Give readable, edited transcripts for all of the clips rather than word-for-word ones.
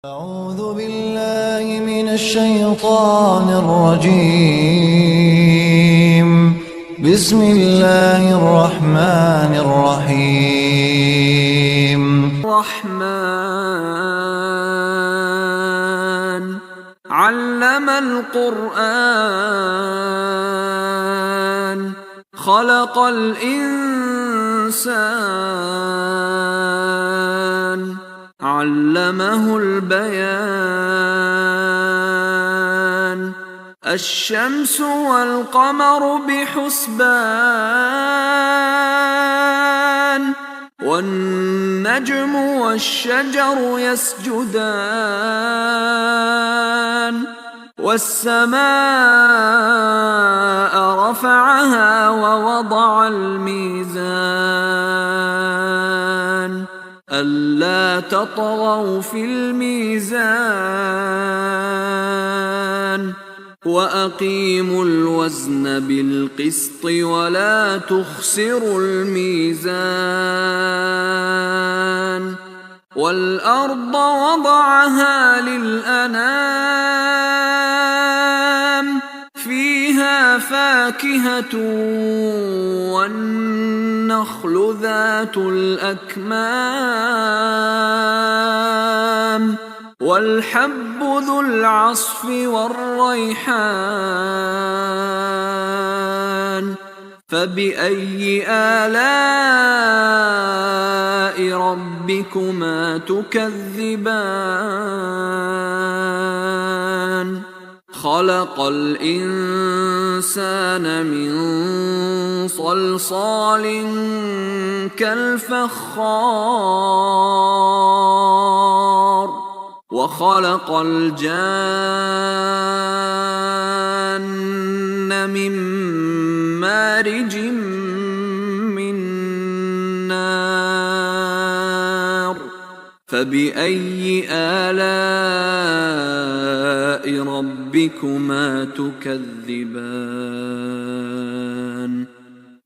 أعوذ بالله من الشيطان الرجيم. بسم الله الرحمن الرحيم. الرحمن علم القرآن خلق الإنسان علمه البيان الشمس والقمر بحسبان والنجم والشجر يسجدان والسماء رفعها ووضع الميزان ألا تطغوا في الميزان وأقيموا الوزن بالقسط ولا تخسروا الميزان والأرض وضعها للأنام فيها فاكهة والنخل ذات الأكمام والحب ذو العصف والريحان فبأي آلاء ربكما تكذبان خلق الإنسان من صلصال كالفخار وخلق الجان من مارج من نار فبأي آلاء ربكما تكذبان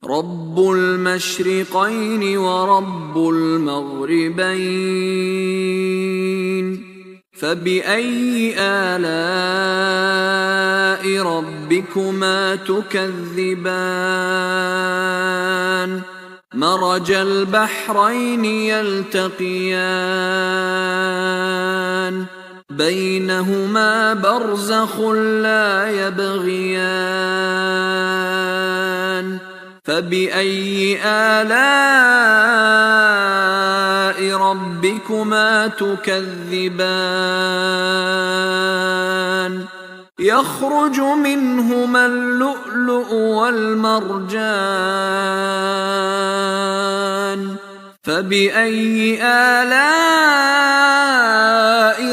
رب المشرقين ورب المغربين فبأي آلاء ربكما تكذبان مرج البحرين يلتقيان بينهما برزخ لا يبغيان فبأي آلاء ربكما تكذبان يخرج منهما اللؤلؤ والمرجان فبأي آلاء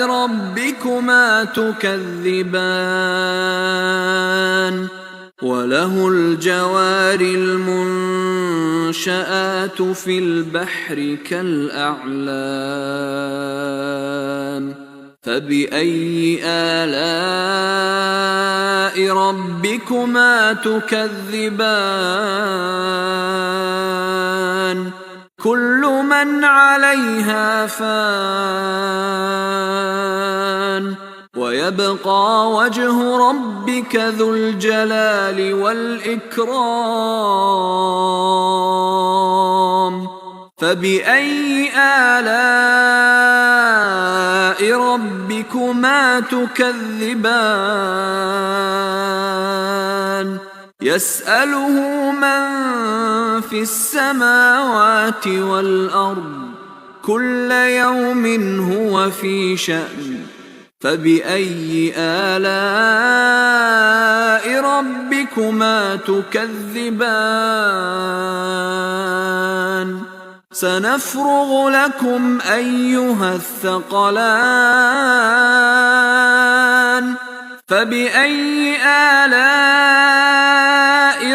ربكما تكذبان وله الجوار المنشآت في البحر كالأعلام فبأي آلاء ربكما تكذبان كل من عليها فان ويبقى وجه ربك ذو الجلال والإكرام فبأي آلاء ربكما تكذبان يسأله من في السماوات والأرض كل يوم هو في شأن فبأي آلاء ربكما تكذبان سنفرغ لكم أيها الثقلان فبأي آلاء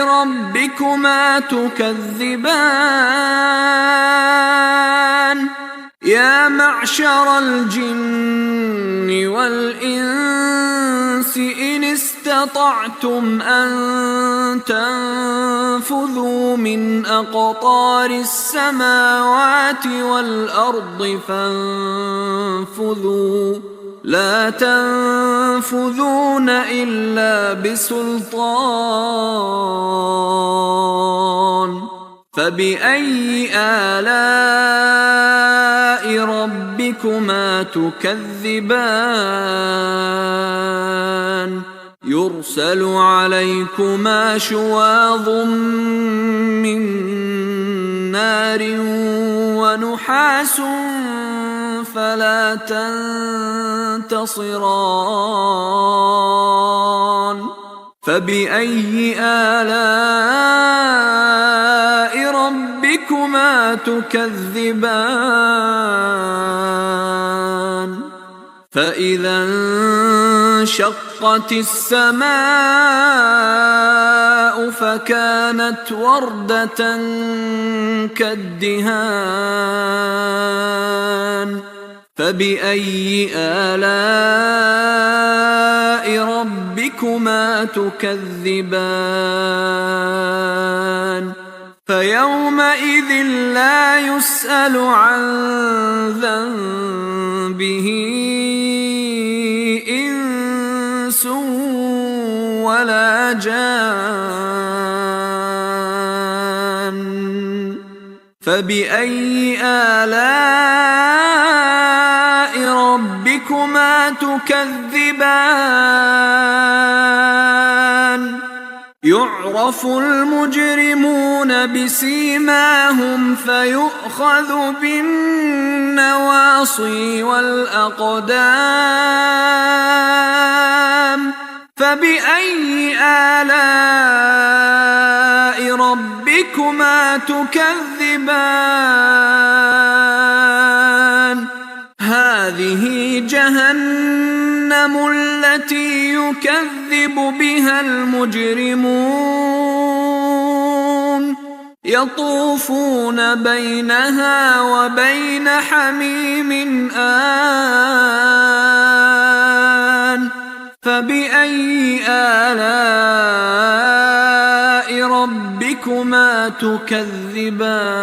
ربكما تكذبان يا معشر الجن والإنس إن استطعتم أن تنفذوا من أقطار السماوات والأرض فانفذوا لا تنفذون إلا بسلطان فبأي آلاء ربكما تكذبان يرسل عليكما شواظ من نار ونحاس فلا تنتصران فبأي آلاء ربكما تكذبان فإذا انشقت السماء فكانت وردة كالدهان فبأي آلاء ربكما تكذبان فيومئذ لا يسأل عن ذنبه إنس ولا جان فبأي آلاء ربكما تكذبان يعرف المجرمون بسيماهم فيؤخذ بالنواصي والأقدام فبأي آلاء ربكما تكذبان هذه جهنم التي يكذب بها المجرمون يطوفون بينها وبين حميم آن فبأي آلاء ربكما تكذبان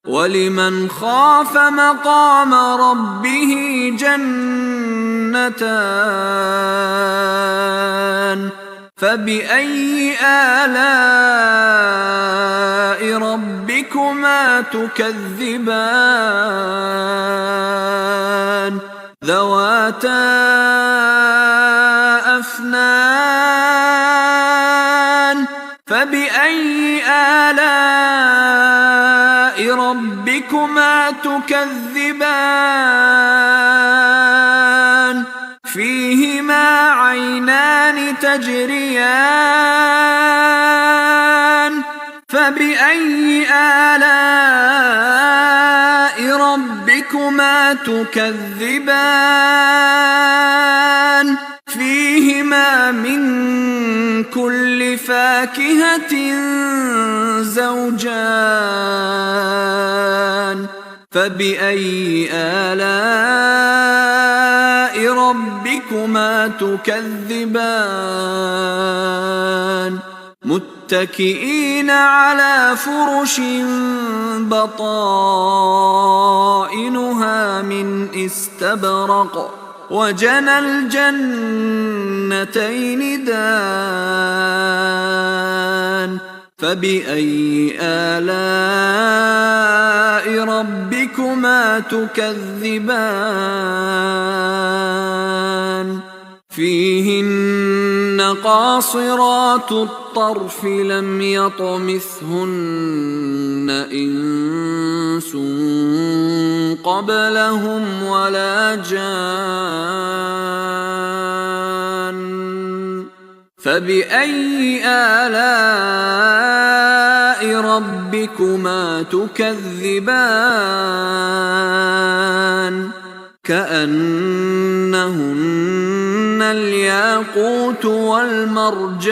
ولمن خاف مقام ربه جنتان فبأي آلاء ربكما تكذبان ذواتا أفنان فبأي آلاء ربكما تكذبان فيهما عينان تجريان فبأي آلاء ربكما تكذبان فيهما من كل فاكهة زوجان فبأي آلاء ربكما تكذبان متكئين على فرش بطائنها من استبرق وجنى الجنتين دان فبأي آلاء ربكما تكذبان فيهن قاصرات الطرف لم يطمثهن إنس قبلهم ولا جان فبأي آلاء ربكما تكذبان كأنهن الياقوت والمرجان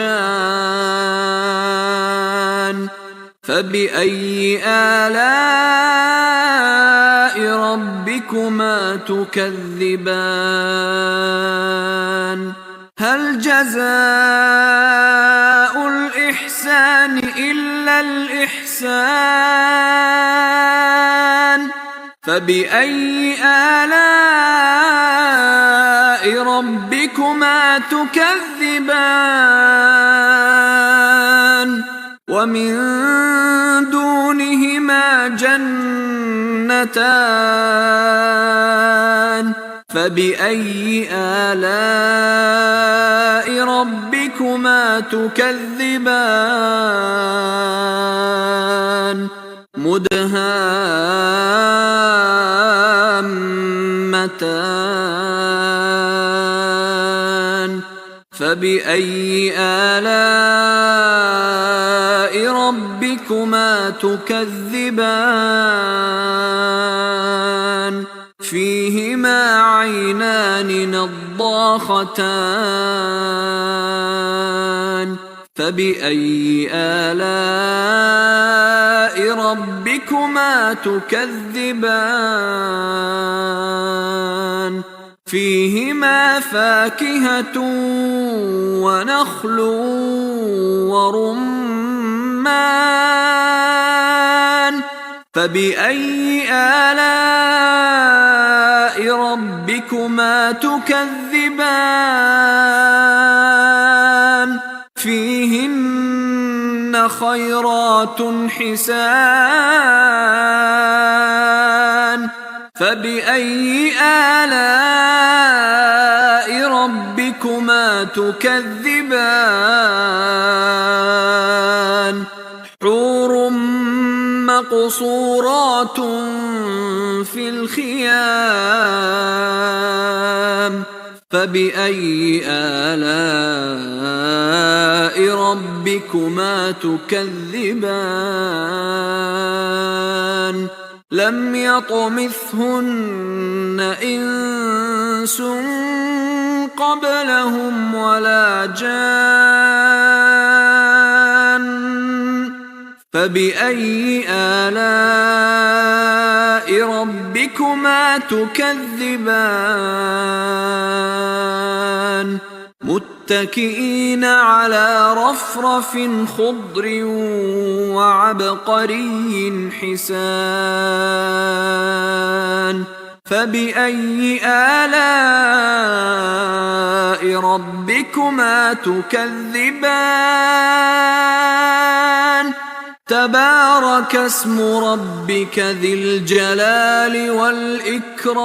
فبأي آلاء ربكما تكذبان هل جزاء الإحسان إلا الإحسان فبأي آلاء ربكما تكذبان ومن دونهما جنتان فبأي آلاء ربكما تكذبان مدهامتان فبأي آلاء ربكما تكذبان فيهما عينان نضاختان فبأي آلاء ربكما تكذبان فيهما فاكهة ونخل ورمان فبأي آلاء ربكما تكذبان فيهن خيرات حسان فبأي آلاء ربكما تكذبان حور مقصورات في الخيام فبأي آلاء ربكما تكذبان لم يطمثهن إنس قبلهم ولا جان فبأي آلاء ربكما تكذبان متكئين على رفرف خضر وعبقري حسان فبأي آلاء ربكما تكذبان تبارك اسم ربك ذي الجلال والإكرام